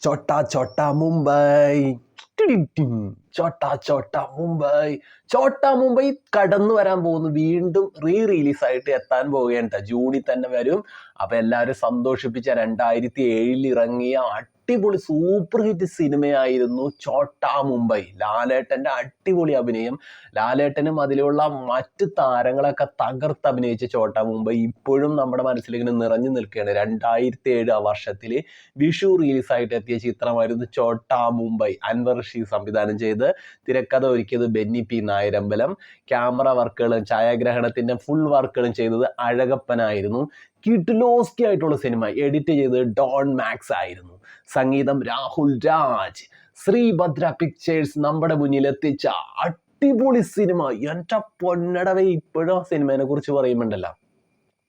छोटा छोटा मुंबई ചോട്ടാ ചോട്ടാ മുംബൈ ചോട്ടാ മുംബൈ കടന്നു വരാൻ പോകുന്നു. വീണ്ടും റിലീസായിട്ട് എത്താൻ പോവുകയാണ്. ജൂണിൽ തന്നെ വരും. അപ്പൊ എല്ലാവരും സന്തോഷിപ്പിച്ച 2007 ഇറങ്ങിയ അടിപൊളി സൂപ്പർ ഹിറ്റ് സിനിമയായിരുന്നു ചോട്ടാ മുംബൈ. ലാലേട്ടന്റെ അടിപൊളി അഭിനയം. ലാലേട്ടനും അതിലുള്ള മറ്റ് താരങ്ങളൊക്കെ തകർത്ത് അഭിനയിച്ച ചോട്ടാ മുംബൈ ഇപ്പോഴും നമ്മുടെ മനസ്സിലിങ്ങനെ നിറഞ്ഞു നിൽക്കുകയാണ്. 2007 ആ വർഷത്തില് വിഷു റിലീസായിട്ട് എത്തിയ ചിത്രമായിരുന്നു ചോട്ടാ മുംബൈ. അൻവർ റഷീദ് സംവിധാനം ചെയ്ത് തിരക്കഥ ഒരുക്കിയത് ബെന്നി പി നായരമ്പലം. ക്യാമറ വർക്കുകളും ഛായാഗ്രഹണത്തിന്റെ ഫുൾ വർക്കുകളും ചെയ്തത് അഴകപ്പനായിരുന്നു. കിഡ്ലോസ്കി ആയിട്ടുള്ള സിനിമ എഡിറ്റ് ചെയ്തത് ഡോൺ മാക്സ് ആയിരുന്നു. സംഗീതം രാഹുൽ രാജ്. ശ്രീഭദ്ര പിക്ചേഴ്സ് നമ്മുടെ മുന്നിൽ എത്തിച്ച അടിപൊളി സിനിമ. എൻ്റെ പൊന്നടവേ, ഇപ്പോഴും ആ സിനിമയെ കുറിച്ച് പറയുമ്പോണ്ടല്ലോ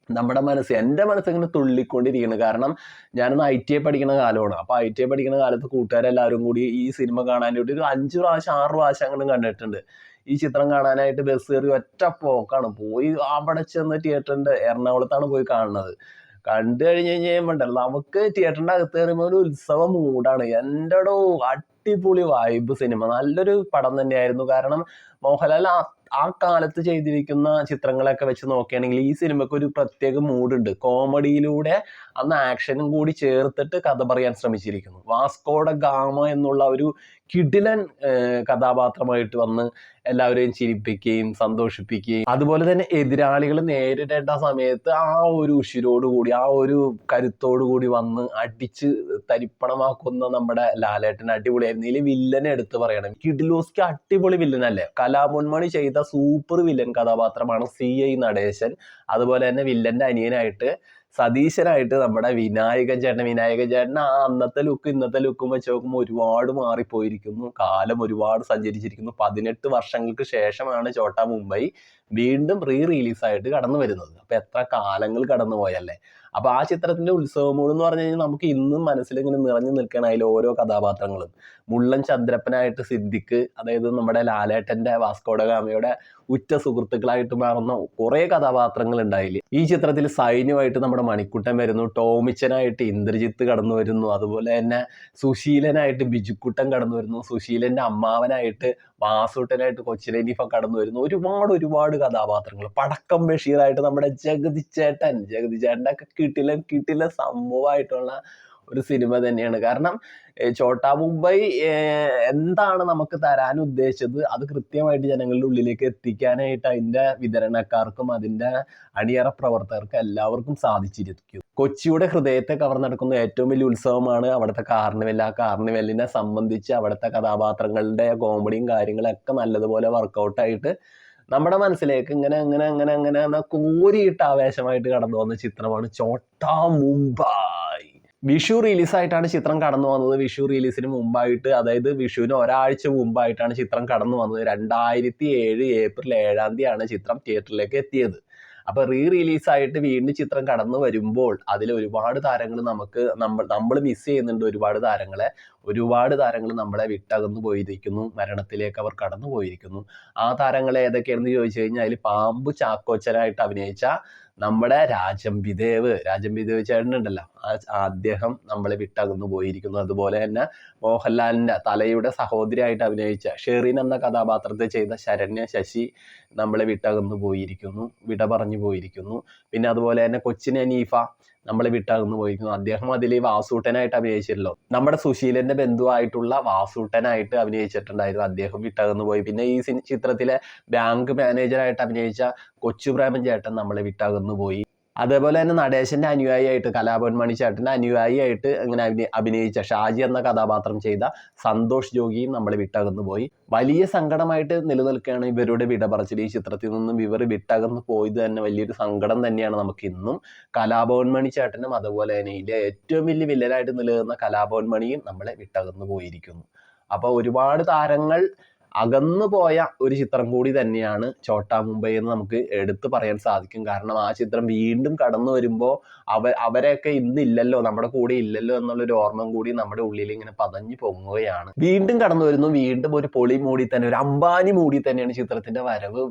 നമ്മുടെ എൻ്റെ മനസ്സിങ്ങനെ തുള്ളിക്കൊണ്ടിരിക്കുന്നു. കാരണം ഞാനൊന്ന് ITI പഠിക്കുന്ന കാലമാണ്. അപ്പോൾ ITI പഠിക്കുന്ന കാലത്ത് കൂട്ടുകാരെല്ലാവരും കൂടി ഈ സിനിമ കാണാനായിട്ട് ഒരു 5 പ്രാവശ്യം 6 പ്രാവശ്യം അങ്ങനെ കണ്ടിട്ടുണ്ട്. ഈ ചിത്രം കാണാനായിട്ട് ബസ് കയറി ഒറ്റ പോക്കാണ്. പോയി അവിടെ ചെന്ന് തിയേറ്ററിൻ്റെ എറണാകുളത്താണ് പോയി കാണുന്നത്. കണ്ടു കഴിഞ്ഞ് കഴിയുമ്പോണ്ടല്ലോ നമുക്ക് തിയേറ്ററിൻ്റെ അകത്ത് കയറുമ്പോൾ ഒരു ഉത്സവ മൂഡാണ്. എൻ്റെടോ അടിപൊളി വൈബ് സിനിമ. നല്ലൊരു പടം തന്നെയായിരുന്നു. കാരണം മോഹൻലാൽ ആ കാലത്ത് ചെയ്തിരിക്കുന്ന ചിത്രങ്ങളൊക്കെ വെച്ച് നോക്കുകയാണെങ്കിൽ ഈ സിനിമയ്ക്ക് ഒരു പ്രത്യേക മൂഡുണ്ട്. കോമഡിയിലൂടെ അന്ന് ആക്ഷനും കൂടി ചേർത്തിട്ട് കഥ പറയാൻ ശ്രമിച്ചിരിക്കുന്നു. വാസ്കോഡ ഗാമ എന്നുള്ള ഒരു കിടിലൻ കഥാപാത്രമായിട്ട് വന്ന് എല്ലാവരെയും ചിരിപ്പിക്കുകയും സന്തോഷിപ്പിക്കുകയും അതുപോലെ തന്നെ എതിരാളികൾ നേരിടേണ്ട സമയത്ത് ആ ഒരു ഉഷിരോടുകൂടി ആ ഒരു കരുത്തോടുകൂടി വന്ന് അടിച്ച് തരിപ്പണമാക്കുന്ന നമ്മുടെ ലാലേട്ടൻ അടിപൊളിയായിരുന്നു. ഇതിൽ വില്ലനെ എടുത്ത് പറയണം. കിഡിലോസ്കി അടിപൊളി വില്ലനല്ലേ. കലാപൊന്മണി ചെയ്ത സൂപ്പർ വില്ലൻ കഥാപാത്രമാണ് CI നടേശൻ. അതുപോലെ തന്നെ വില്ലന്റെ അനിയനായിട്ട് സതീശനായിട്ട് നമ്മുടെ വിനായകൻ ചേട്ടൻ ആ അന്നത്തെ ലുക്ക് ഇന്നത്തെ ലുക്കും വെച്ച് നോക്കുമ്പോൾ ഒരുപാട് മാറിപ്പോയിരിക്കുന്നു. കാലം ഒരുപാട് സഞ്ചരിച്ചിരിക്കുന്നു. 18 വർഷങ്ങൾക്ക് ശേഷമാണ് ചോട്ടാ മുംബൈ വീണ്ടും റിലീസായിട്ട് കടന്നു വരുന്നത്. അപ്പൊ എത്ര കാലങ്ങൾ കടന്നു പോയല്ലേ. അപ്പൊ ആ ചിത്രത്തിന്റെ ഉത്സവമൂട് എന്ന് പറഞ്ഞു കഴിഞ്ഞാൽ നമുക്ക് ഇന്നും മനസ്സിലിങ്ങനെ നിറഞ്ഞു നിൽക്കണം. അതിൽ ഓരോ കഥാപാത്രങ്ങളും മുള്ളൻ ചന്ദ്രപ്പനായിട്ട് സിദ്ദിഖ്, അതായത് നമ്മുടെ ലാലേട്ടന്റെ വാസ്കോഡ ഗാമയുടെ ഉറ്റ സുഹൃത്തുക്കളായിട്ട് മാറുന്ന കുറെ കഥാപാത്രങ്ങൾ ഉണ്ടായില്ലേ. ഈ ചിത്രത്തിൽ സൈന്യമായിട്ട് നമ്മുടെ മണിക്കുട്ടൻ വരുന്നു. ടോമിച്ചനായിട്ട് ഇന്ദ്രജിത്ത് കടന്നു വരുന്നു. അതുപോലെ തന്നെ സുശീലനായിട്ട് ബിജുക്കുട്ടൻ കടന്നു വരുന്നു. സുശീലന്റെ അമ്മാവനായിട്ട് വാസൂട്ടനായിട്ട് കൊച്ചിലനീഫ കടന്നു വരുന്നു. ഒരുപാട് കഥാപാത്രങ്ങൾ. പടക്കം ബഷീറായിട്ട് നമ്മുടെ ജഗതി ചേട്ടൻ്റെ ഒക്കെ കിട്ടില്ല സംഭവമായിട്ടുള്ള ഒരു സിനിമ തന്നെയാണ്. കാരണം ചോട്ടാ മുംബൈ എന്താണ് നമുക്ക് തരാൻ ഉദ്ദേശിച്ചത് അത് കൃത്യമായിട്ട് ജനങ്ങളുടെ ഉള്ളിലേക്ക് എത്തിക്കാനായിട്ട് അതിൻ്റെ വിതരണക്കാർക്കും അതിൻ്റെ അണിയറ പ്രവർത്തകർക്കും എല്ലാവർക്കും സാധിച്ചിരിക്കും. കൊച്ചിയുടെ ഹൃദയത്തെ കവർന്നെടുക്കുന്ന ഏറ്റവും വലിയ ഉത്സവമാണ് അവിടുത്തെ കാർണിവൽ. ആ കാർണിവലിനെ സംബന്ധിച്ച് അവിടുത്തെ കഥാപാത്രങ്ങളുടെ കോമഡിയും കാര്യങ്ങളൊക്കെ നല്ലതുപോലെ വർക്കൗട്ടായിട്ട് നമ്മുടെ മനസ്സിലേക്ക് ഇങ്ങനെ കോരിയിട്ട് ആവേശമായിട്ട് കടന്നു വന്ന ചിത്രമാണ് ചോട്ടാ മുംബൈ. വിഷു റിലീസായിട്ടാണ് ചിത്രം കടന്നു വന്നത്. വിഷു റിലീസിന് മുമ്പായിട്ട്, അതായത് വിഷുവിന് ഒരാഴ്ച മുമ്പായിട്ടാണ് ചിത്രം കടന്നു വന്നത്. 2007 ഏപ്രിൽ 7-ാം തീയതിയാണ് ചിത്രം തിയേറ്ററിലേക്ക് എത്തിയത്. അപ്പൊ റിലീസായിട്ട് വീണ്ടും ചിത്രം കടന്നു വരുമ്പോൾ അതിൽ ഒരുപാട് താരങ്ങൾ നമ്മൾ മിസ് ചെയ്യുന്നുണ്ട്. ഒരുപാട് താരങ്ങൾ നമ്മളെ വിട്ടകന്നു പോയിരിക്കുന്നു. മരണത്തിലേക്ക് അവർ കടന്നു പോയിരിക്കുന്നു. ആ താരങ്ങൾ ഏതൊക്കെയാണെന്ന് ചോദിച്ചു കഴിഞ്ഞാൽ അതിൽ പാമ്പു ചാക്കോച്ചനായിട്ട് അഭിനയിച്ച നമ്മുടെ രാജംബിദേവ് ചേട്ടനുണ്ടല്ലോ, അദ്ദേഹം നമ്മളെ വിട്ടകന്നു പോയിരിക്കുന്നു. അതുപോലെ തന്നെ മോഹൻലാലിന്റെ തലയുടെ സഹോദരിയായിട്ട് അഭിനയിച്ച ഷെറിൻ എന്ന കഥാപാത്രത്തെ ചെയ്ത ശരണ്യ ശശി നമ്മളെ വിട്ടകന്നു പോയിരിക്കുന്നു, വിട പറഞ്ഞു പോയിരിക്കുന്നു. പിന്നെ അതുപോലെ തന്നെ കൊച്ചിൻ അനീഫ നമ്മളെ വിട്ടകന്നു പോയിരിക്കുന്നു. അദ്ദേഹം അതിൽ വാസൂട്ടനായിട്ട് അഭിനയിച്ചിട്ടുള്ളൂ. നമ്മുടെ സുശീലന്റെ ബന്ധുവായിട്ടുള്ള വാസൂട്ടനായിട്ട് അഭിനയിച്ചിട്ടുണ്ടായിരുന്നു. അദ്ദേഹം വിട്ടകന്നു പോയി. പിന്നെ ഈ ചിത്രത്തിലെ ബാങ്ക് മാനേജറായിട്ട് അഭിനയിച്ച കൊച്ചുപ്രേമൻ ചേട്ടൻ നമ്മളെ വിട്ടകന്നു പോയി. അതേപോലെ തന്നെ നടേശന്റെ അനുയായിയായിട്ട്, കലാപൊന്മണി ചേട്ടന്റെ അനുയായിയായിട്ട് അങ്ങനെ അഭിനയിച്ച ഷാജി എന്ന കഥാപാത്രം ചെയ്ത സന്തോഷ് ജോഗിയും നമ്മളെ വിട്ടകന്നു പോയി. വലിയ സങ്കടമായിട്ട് നിലനിൽക്കുകയാണ് ഇവരുടെ വിട പറച്ചിൽ. ഈ ചിത്രത്തിൽ നിന്നും ഇവർ വിട്ടകന്നു പോയത് തന്നെ വലിയൊരു സങ്കടം തന്നെയാണ് നമുക്ക് ഇന്നും. കലാപൊന്മണി ചേട്ടനും അതുപോലെ തന്നെ ഇതിലെ ഏറ്റവും വലിയ വില്ലനായിട്ട് നിലനിന്ന കലാപൊന്മണിയും നമ്മളെ വിട്ടകന്നു പോയിരിക്കുന്നു. അപ്പോൾ ഒരുപാട് താരങ്ങൾ അകന്നു പോയ ഒരു ചിത്രം കൂടി തന്നെയാണ് ഛോട്ടാ മുംബൈ എന്ന് നമുക്ക് എടുത്തു പറയാൻ സാധിക്കും. കാരണം ആ ചിത്രം വീണ്ടും കടന്നു വരുമ്പോൾ അവരെയൊക്കെ ഇന്നില്ലല്ലോ, നമ്മുടെ കൂടെ ഇല്ലല്ലോ എന്നുള്ളൊരു ഓർമ്മ കൂടി നമ്മുടെ ഉള്ളിൽ ഇങ്ങനെ പതഞ്ഞു പൊങ്ങുകയാണ്. വീണ്ടും കടന്നു വരുന്നു, വീണ്ടും ഒരു പൊളി മൂടി തന്നെ, ഒരു അംബാനി മൂടി തന്നെയാണ് ചിത്രത്തിന്റെ വരവ്.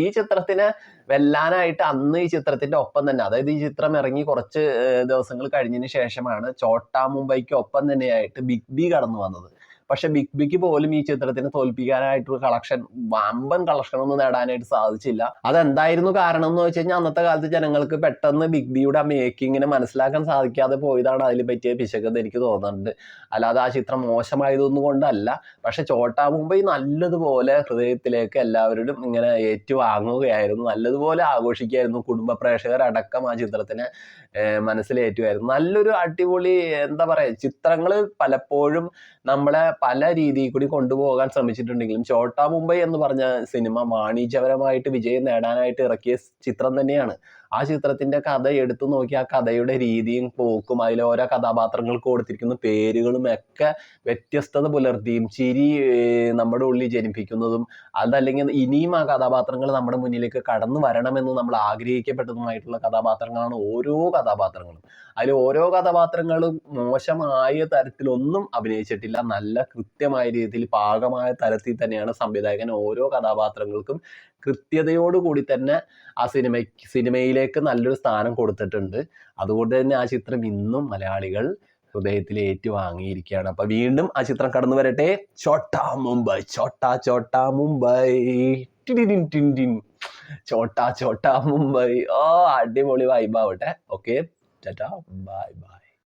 ഈ ചിത്രത്തിനെ വെല്ലാനായിട്ട് അന്ന് ഈ ചിത്രത്തിന്റെ ഒപ്പം തന്നെ, അതായത് ഈ ചിത്രം ഇറങ്ങി കുറച്ച് ദിവസങ്ങൾ കഴിഞ്ഞതിന് ശേഷമാണ് ഛോട്ടാ മുംബൈക്ക് ഒപ്പം തന്നെയായിട്ട് ബിഗ് ബി കടന്നു വന്നത്. പക്ഷെ ബിഗ് ബിക്ക് പോലും ഈ ചിത്രത്തിനെ തോൽപ്പിക്കാനായിട്ടുള്ള കളക്ഷൻ, വമ്പൻ കളക്ഷൻ ഒന്നും നേടാനായിട്ട് സാധിച്ചില്ല. അതെന്തായിരുന്നു കാരണം എന്ന് വെച്ച് കഴിഞ്ഞാൽ അന്നത്തെ കാലത്ത് ജനങ്ങൾക്ക് പെട്ടെന്ന് ബിഗ് ബിയുടെ ആ മേക്കിങ്ങിനെ മനസ്സിലാക്കാൻ സാധിക്കാതെ പോയതാണ് അതിൽ പറ്റിയ പിശകെന്ന് എനിക്ക് തോന്നുന്നുണ്ട്. അല്ലാതെ ആ ചിത്രം മോശമായതൊന്നും കൊണ്ടല്ല. പക്ഷെ ഛോട്ടാ മുംബൈ നല്ലതുപോലെ ഹൃദയത്തിലേക്ക് എല്ലാവരോടും ഇങ്ങനെ ഏറ്റുവാങ്ങുകയായിരുന്നു, നല്ലതുപോലെ ആഘോഷിക്കുകയായിരുന്നു. കുടുംബ പ്രേക്ഷകരടക്കം ആ ചിത്രത്തിനെ മനസ്സിലേറ്റുമായിരുന്നു. നല്ലൊരു അടിപൊളി, എന്താ പറയുക, ചിത്രങ്ങൾ പലപ്പോഴും നമ്മളെ പല രീതിയിൽ കൂടി കൊണ്ടുപോകാൻ ശ്രമിച്ചിട്ടുണ്ടെങ്കിലും ഛോട്ടാ മുംബൈ എന്ന് പറഞ്ഞ സിനിമ വാണിജ്യപരമായിട്ട് വിജയം നേടാനായിട്ട് ഇറക്കിയ ചിത്രം തന്നെയാണ്. ആ ചിത്രത്തിന്റെ കഥ എടുത്തു നോക്കി ആ കഥയുടെ രീതിയും പോക്കും അതിലെ ഓരോ കഥാപാത്രങ്ങൾക്ക് കൊടുത്തിരിക്കുന്ന പേരുകളും ഒക്കെ വ്യത്യസ്തത പുലർത്തിയും ചിരി നമ്മുടെ ഉള്ളിൽ ജനിപ്പിക്കുന്നതും, അതല്ലെങ്കിൽ ഇനിയും ആ കഥാപാത്രങ്ങൾ നമ്മുടെ മുന്നിലേക്ക് കടന്നു വരണമെന്ന് നമ്മൾ ആഗ്രഹിക്കപ്പെട്ടതുമായിട്ടുള്ള കഥാപാത്രങ്ങളാണ് ഓരോ കഥാപാത്രങ്ങളും. അതിൽ ഓരോ കഥാപാത്രങ്ങളും മോശമായ തരത്തിലൊന്നും അഭിനയിച്ചിട്ടില്ല. നല്ല കൃത്യമായ രീതിയിൽ പാകമായ തരത്തിൽ തന്നെയാണ് സംവിധായകൻ ഓരോ കഥാപാത്രങ്ങൾക്കും കൃത്യതയോടുകൂടി തന്നെ ആ സിനിമയിലേക്ക് നല്ലൊരു സ്ഥാനം കൊടുത്തിട്ടുണ്ട്. അതുകൊണ്ട് തന്നെ ആ ചിത്രം ഇന്നും മലയാളികൾ ഹൃദയത്തിൽ ഏറ്റുവാങ്ങിയിരിക്കുകയാണ്. അപ്പൊ വീണ്ടും ആ ചിത്രം കടന്നു വരട്ടെ. ഛോട്ടാ മുംബൈ, ഛോട്ടാ ഛോട്ടാ മുംബൈ, ഛോട്ടാ ഛോട്ടാ മുംബൈ. അടിപൊളി വൈബാവട്ടെ. Okay, tata, bye by.